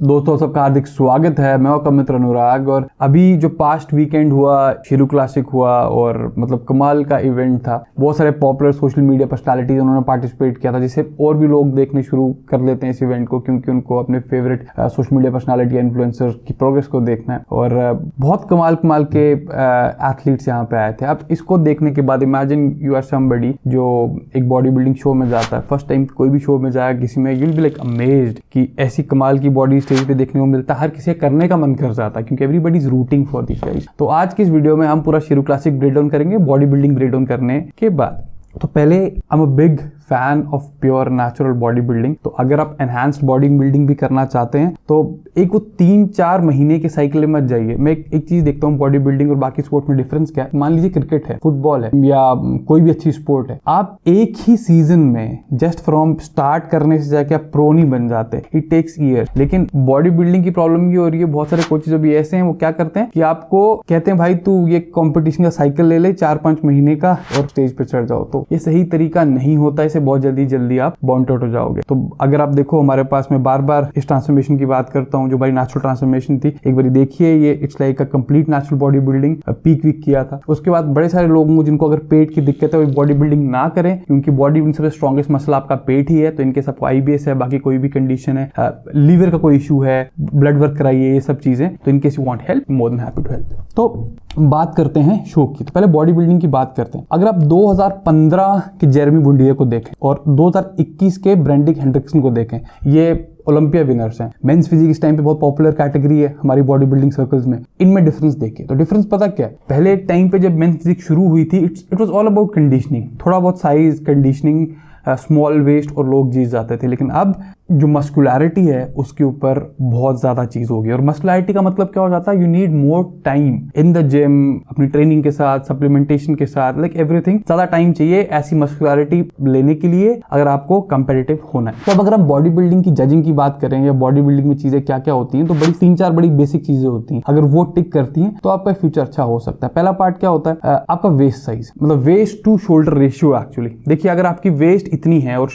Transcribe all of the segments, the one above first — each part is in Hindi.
दोस्तों सबका हार्दिक स्वागत है। मैं आपका मित्र अनुराग और अभी जो पास्ट वीकेंड हुआ शिरू क्लासिक हुआ और मतलब कमाल का इवेंट था। बहुत सारे पॉपुलर सोशल मीडिया पर्सनालिटीज उन्होंने पार्टिसिपेट किया था, जिससे और भी लोग देखने शुरू कर लेते हैं इस इवेंट को, क्योंकि उनको अपने फेवरेट सोशल मीडिया पर्सनालिटी या इन्फ्लुएंसर की प्रोग्रेस को देखना है। और बहुत कमाल के एथलीट्स यहाँ पे आए थे। अब इसको देखने के बाद इमेजिन यू आर समबडी जो एक बॉडी बिल्डिंग शो में जाता है, फर्स्ट टाइम कोई भी शो में जाए किसी में, you will be like amazed कि ऐसी कमाल की बॉडी स्टेज पे देखने को मिलता है। हर किसी करने का मन कर जाता है क्योंकि everybody is rooting for this guys. तो आज की इस वीडियो में हम पूरा शिरू क्लासिक ब्रेक डाउन करेंगे बॉडी बिल्डिंग ब्रेक डाउन करने के बाद। तो पहले I am a big fan of pure natural body building. तो अगर आप एनहांस्ड बॉडी बिल्डिंग भी करना चाहते हैं तो एक वो 3-4 महीने के साइकिल में मत जाइए। मैं एक चीज देखता हूँ बॉडी बिल्डिंग और बाकी स्पोर्ट में डिफरेंस क्या है। मान लीजिए क्रिकेट है, फुटबॉल है या कोई भी अच्छी स्पोर्ट है, आप एक ही सीजन में जस्ट फ्रॉम स्टार्ट करने से जाके आप प्रो नहीं बन जाते, इट टेक्स ईयर। लेकिन बॉडी बिल्डिंग की प्रॉब्लम ये हो रही है, बहुत सारे कोचेज अभी ऐसे हैं वो क्या करते हैं कि आपको कहते हैं भाई तू ये कॉम्पिटिशन का साइकिल ले ले 4-5 महीने का और स्टेज पे चढ़ जाओ। तो ये सही तरीका नहीं होता, इसे बहुत जल्दी आप बाउंड आउट हो जाओगे। तो अगर आप देखो हमारे पास, मैं बार बार इस ट्रांसफॉर्मेशन की बात करता हूँ जो भाई नेचुरल ट्रांसफॉर्मेशन थी। एक बार देखिए, ये it's like a complete natural body building. Peak week किया था। उसके बाद बड़े सारे लोग होंगे जिनको अगर पेट की दिक्कत है वो बॉडी बिल्डिंग ना करें, क्योंकि बॉडी बिल्डिंग सबसे स्ट्रॉन्गेस्ट मसल आपका पेट ही है। तो इनके सबको IBS है, बाकी कोई भी कंडीशन है, लीवर का कोई इशू है, ब्लड वर्क कराइए, ये सब चीजें। तो in case you want help, more than happy to help. तो बात करते हैं शो की। तो पहले बॉडी बिल्डिंग की बात करते हैं। अगर आप 2015 के जेरेमी बुंडिया को देखें और 2021 के ब्रेंडिक हेंड्रिक्सन को देखें, ये ओलंपिया विनर्स हैं। मेंस फिजिक इस टाइम पे बहुत पॉपुलर कैटेगरी है हमारी बॉडी बिल्डिंग सर्कल्स में। इनमें डिफरेंस देखिए तो डिफरेंस पता क्या है। पहले एक टाइम पे जब मेंस फिजिक शुरू हुई थी, it was all about conditioning, थोड़ा बहुत साइज, कंडीशनिंग, स्मॉल वेस्ट और लोग जीत जाते थे। लेकिन अब जो मस्कुलैरिटी है उसके ऊपर बहुत ज्यादा चीज होगी। और मस्कुलैरिटी का मतलब क्या हो जाता है, you need more time in the gym, अपनी ट्रेनिंग के साथ, सप्लीमेंटेशन के साथ, लाइक एवरीथिंग ज्यादा टाइम चाहिए ऐसी मस्कुलैरिटी लेने के लिए अगर आपको कंपेटिटिव होना है। तो अब अगर हम बॉडी बिल्डिंग की जजिंग की बात करें या बॉडी बिल्डिंग में चीजें क्या क्या होती हैं, तो बड़ी 3-4 बड़ी बेसिक चीजें होती हैं। अगर वो टिक करती हैं तो आपका फ्यूचर अच्छा हो सकता है। पहला पार्ट क्या होता है, आपका वेस्ट साइज, मतलब waist to shoulder ratio. Actually देखिए, अगर आपकी वेस्ट इतनी है और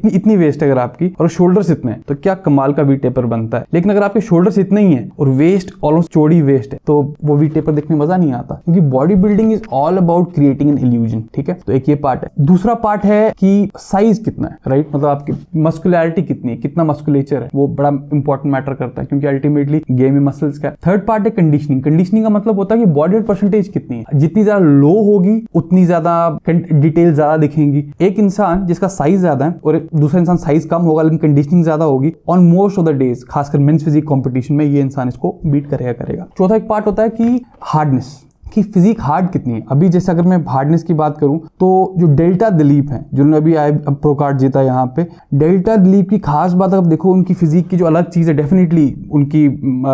इतनी वेस्ट अगर आपकी और शोल्डर्स इतने हैं तो क्या कमाल का वी टेपर बनता है। लेकिन अगर आपके शोल्डर्स इतने ही हैं और वेस्ट ऑलमोस्ट चौड़ी वेस्ट है तो वो वी टेपर देखने में मजा नहीं आता, क्योंकि body building is all about creating an illusion. ठीक है, तो एक ये पार्ट है। दूसरा पार्ट है कि साइज कितना है, राइट, मतलब आपकी मस्कुलैरिटी कितनी है, कितना मस्कुलेचर है, वो बड़ा इंपॉर्टेंट मैटर करता है, क्योंकि अल्टीमेटली गेम में मसल्स का। थर्ड पार्ट है कंडीशनिंग। कंडीशनिंग का मतलब होता है कि बॉडी वेट परसेंटेज कितनी है। जितनी ज्यादा लो होगी उतनी ज्यादा डिटेल ज्यादा दिखेंगी। एक इंसान जिसका साइज ज्यादा है और दूसरा इंसान साइज कम होगा लेकिन कंडीशनिंग ज्यादा होगी, on most of the days, खासकर मेंस फिजिक कंपटीशन में, ये इंसान इसको बीट करेगा। चौथा एक पार्ट होता है कि हार्डनेस, कि फिजिक हार्ड कितनी है। अभी जैसे अगर मैं हार्डनेस की बात करूं तो जो डेल्टा दिलीप हैं जिन्होंने अभी प्रो कार्ड जीता यहाँ पे, डेल्टा दिलीप की खास बात अगर देखो, उनकी फिजिक की जो अलग चीज है, डेफिनेटली उनकी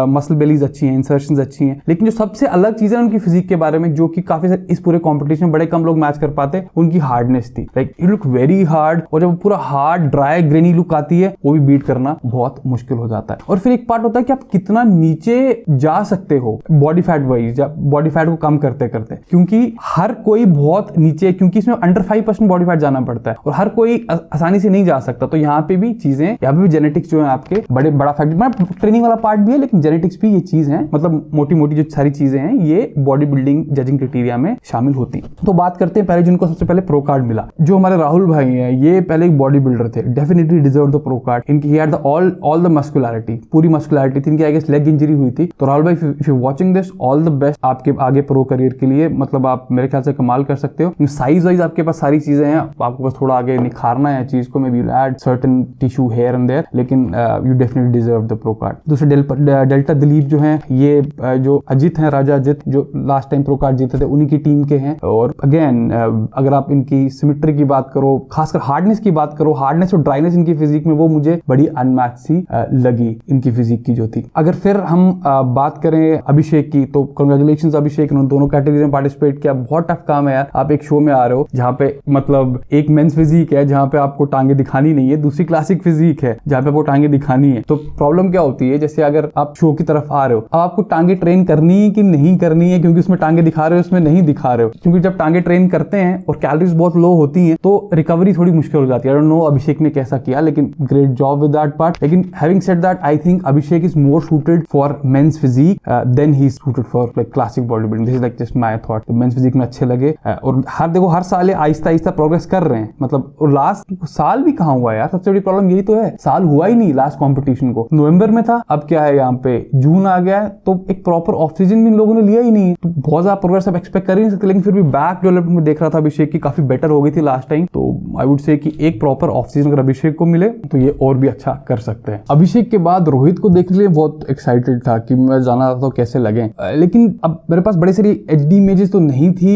मसल बेलीज अच्छी हैं, इंसर्शंस अच्छी हैं, लेकिन जो सबसे अलग चीज है उनकी फिजिक के बारे में, जो कि काफी इस पूरे कॉम्पिटिशन में बड़े कम लोग मैच कर पाते, उनकी हार्डनेस थी। Like it look very hard, और जब पूरा हार्ड ड्राई ग्रेनी लुक आती है वो भी बीट करना बहुत मुश्किल हो जाता है। और फिर एक पार्ट होता है कि आप कितना नीचे जा सकते हो body fat wise, body fat को कम करते क्योंकि हर कोई बहुत नीचे, क्योंकि इसमें अंडर 5% बॉडी फैट जाना पड़ता है और हर कोई आसानी से नहीं जा सकता। तो यहाँ पे भी चीजें, यहाँ पे भी जेनेटिक्स जो है आपके बड़ा फैक्टर, ट्रेनिंग वाला पार्ट भी है लेकिन जेनेटिक्स भी ये चीज है, मतलब मोटी जो सारी चीजें हैं ये बॉडी बिल्डिंग जजिंग क्राइटेरिया में शामिल होती है। तो बात करते हैं पहले जिनको सबसे पहले प्रो कार्ड मिला, जो हमारे राहुल भाई हैं। ये पहले एक बॉडी बिल्डर थे, definitely deserve the pro card. इनकी ही had the all the muscularity, पूरी मस्कुलैरिटी थी। इनकी आई गेस लेग इंजरी हुई थी। तो राहुल भाई, if you watching this, all the best आपके आगे प्रो करियर के लिए। मतलब आप मेरे ख्याल से कमाल कर सकते हो। साइज वाइज आपके पास सारी चीजें हैं, आपको बस थोड़ा आगे निखारना है चीज को, maybe add certain tissue here and there, लेकिन you definitely deserve the pro card. दूसरे डेल्टा दिलीप जो हैं, ये जो अजित हैं, राजा अजित, जो लास्ट टाइम प्रो कार्ड जीते थे, उन्हीं की टीम के हैं। और अगेन अगर आप इनकी सिमेट्री की बात करो, खासकर हार्डनेस की बात करो, हार्डनेस और ड्राइनेस इनकी फिजिक में, वो मुझे बड़ी अनमैच सी लगी इनकी फिजिक की जो थी। अगर फिर हम बात करें अभिषेक की, तो कंग्रेचुलेशन अभिषेक, दोनों कैटेगरी में पार्टिसिपेट किया। बहुत टफ काम है यार, आप एक शो में आ रहे हो जहाँ पे मतलब एक मेंस फिजिक है जहाँ पे आपको टांगे दिखानी नहीं है, दूसरी क्लासिक फिजिक है जहाँ पे आपको टांगे दिखानी है। तो प्रॉब्लम क्या होती है, जैसे अगर आप शो की तरफ आ रहे हो, अब आपको टांगे ट्रेन करनी है कि नहीं करनी है, क्योंकि उसमें टांगे दिखा रहे हो उसमें नहीं दिखा रहे हो। क्योंकि जब टांगे ट्रेन करते हैं और कैलोरीज बहुत लो होती हैं तो रिकवरी थोड़ी मुश्किल हो जाती है। आई डोंट नो अभिषेक ने कैसा किया, लेकिन great job with that part. लेकिन having said that, I think Abhishek is more suited for men's physique than he is suited for like classic body building. This is like just my thought. तो मेंस फिजिक में अच्छे लगे और हर साल आहिस्ता आहिस्ता प्रोग्रेस कर रहे हैं। मतलब और लास्ट साल भी कहाँ हुआ यार, सबसे बड़ी प्रॉब्लम यही तो है, साल हुआ ही नहीं। लास्ट कॉम्पिटिशन को नवंबर में था, अब क्या है यहाँ पे जून आ गया है, तो एक प्रॉपर ऑफ सीजन भी इन लोगों ने लिया ही नहीं है। तो बहुत ज्यादा प्रोग्रेस आप एक्सपेक्ट कर ही नहीं सकते। लेकिन फिर भी बैक डेवलपमेंट में देख रहा था अभिषेक की काफी बेटर हो गई थी लास्ट टाइम। तो आई वुड से कि एक प्रॉपर ऑफ सीजन अगर अभिषेक को मिले तो ये और भी अच्छा कर सकते हैं। अभिषेक के बाद रोहित को देखने के लिए बहुत एक्साइटेड था कि मैं जाना था तो कैसे लगे। लेकिन अब मेरे पास बड़ी सारी HD इमेजेस तो नहीं थी,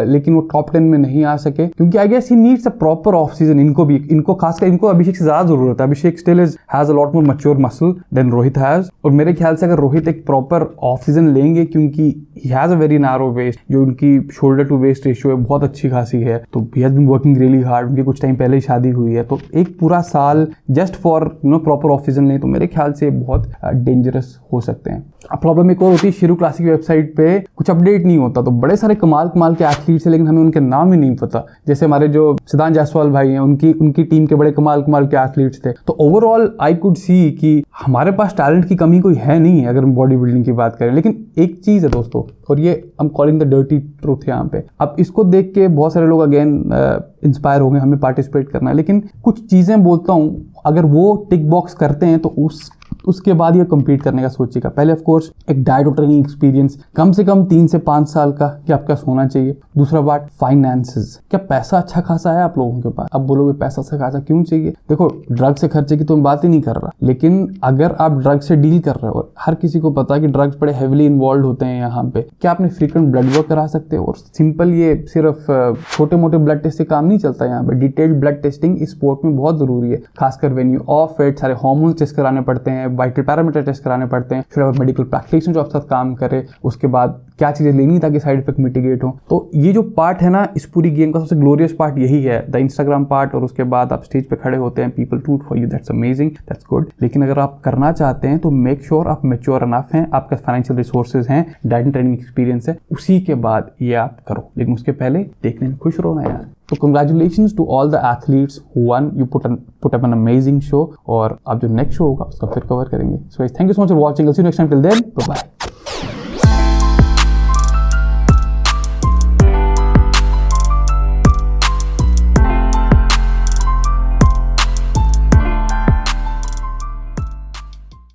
लेकिन वो टॉप 10 में नहीं आ सके क्योंकि I guess he needs a proper off season. इनको खासकर इनको अभिषेक से ज्यादा जरूरत है। Abhishek still has a lot more mature muscle than Rohit has. और मेरे ख्याल से अगर रोहित एक प्रॉपर ऑफ सीजन लेंगे, क्योंकि he has a very narrow waist, जो उनकी शोल्डर टू वेस्ट रेशियो है बहुत अच्छी खासी है, तो he has been working really hard. उनकी कुछ टाइम पहले ही शादी हुई है, तो एक पूरा साल just for proper off season लें तो मेरे ख्याल से बहुत डेंजरस हो सकते हैं। अब प्रॉब्लम एक और होती है, शिरू क्लासिक वेबसाइट पे कुछ अपडेट नहीं होता। तो बड़े सारे कमाल के एथलीट्स हैं, लेकिन हमें उनके नाम ही नहीं पता। जैसे हमारे जो सिद्धांत जायसवाल भाई हैं, उनकी टीम के बड़े कमाल के एथलीट्स थे। तो ओवरऑल आई कुड सी कि हमारे पास टैलेंट की कमी कोई है नहीं है अगर हम बॉडी बिल्डिंग की बात करें। लेकिन एक चीज है दोस्तों, और ये I am calling the dirty truth यहाँ पे, अब इसको देख के बहुत सारे लोग अगेन इंस्पायर हो गए हमें पार्टिसिपेट करना है। लेकिन कुछ चीजें बोलता हूँ, अगर वो टिक बॉक्स करते हैं तो उसके बाद ये कम्पीट करने का सोचेगा। पहले ऑफ कोर्स एक डाइट और ट्रेनिंग एक्सपीरियंस कम से कम 3 से 5 साल का कि आपके पास होना चाहिए। दूसरा बात फाइनेंसेस, क्या पैसा अच्छा खासा है आप लोगों के पास? अब बोलोगे पैसा अच्छा खासा क्यों चाहिए? देखो ड्रग से खर्चे की तो मैं बात ही नहीं कर रहा, लेकिन अगर आप ड्रग से डील कर रहे हो, और हर किसी को पता है कि ड्रग्स बड़े हेविली इन्वॉल्व होते हैं यहाँ पे, क्या आपने फ्रीक्वेंट ब्लड वर्क करा सकते हो? और सिंपल ये सिर्फ छोटे मोटे ब्लड टेस्ट से काम नहीं चलता यहाँ पे। डिटेल्ड ब्लड टेस्टिंग इस स्पोर्ट में बहुत जरूरी है, खासकर वेन यू ऑफ इट। सारे हार्मोन टेस्ट कराने पड़ते हैं, वाइटल पैरामीटर टेस्ट कराने पड़ते हैं, फिर आप मेडिकल प्रैक्टिशनर जो आपके साथ काम करे, उसके बाद क्या चीजें लेनी ताकि साइड इफेक्ट मिटिगेट हो। तो ये जो पार्ट है ना इस पूरी गेम का, सबसे ग्लोरियस पार्ट यही है, द इंस्टाग्राम पार्ट। और उसके बाद आप स्टेज पे खड़े होते हैं, people root for you, that's amazing, that's good. लेकिन अगर आप करना चाहते हैं तो मेक श्योर आप मैच्योर अनफ हैं, आपके फाइनेंशियल रिसोर्सेज हैं, डाइट एंड ट्रेनिंग एक्सपीरियंस है, उसी के बाद ये आप करो। लेकिन उसके पहले देखने में खुश रहो ना यार। तो congratulations to all the athletes who won. You put up an amazing show, और अब जो नेक्स्ट शो होगा उसका फिर कवर करेंगे। So guys, thank you so much for watching. I'll see you next time. Till then, bye bye.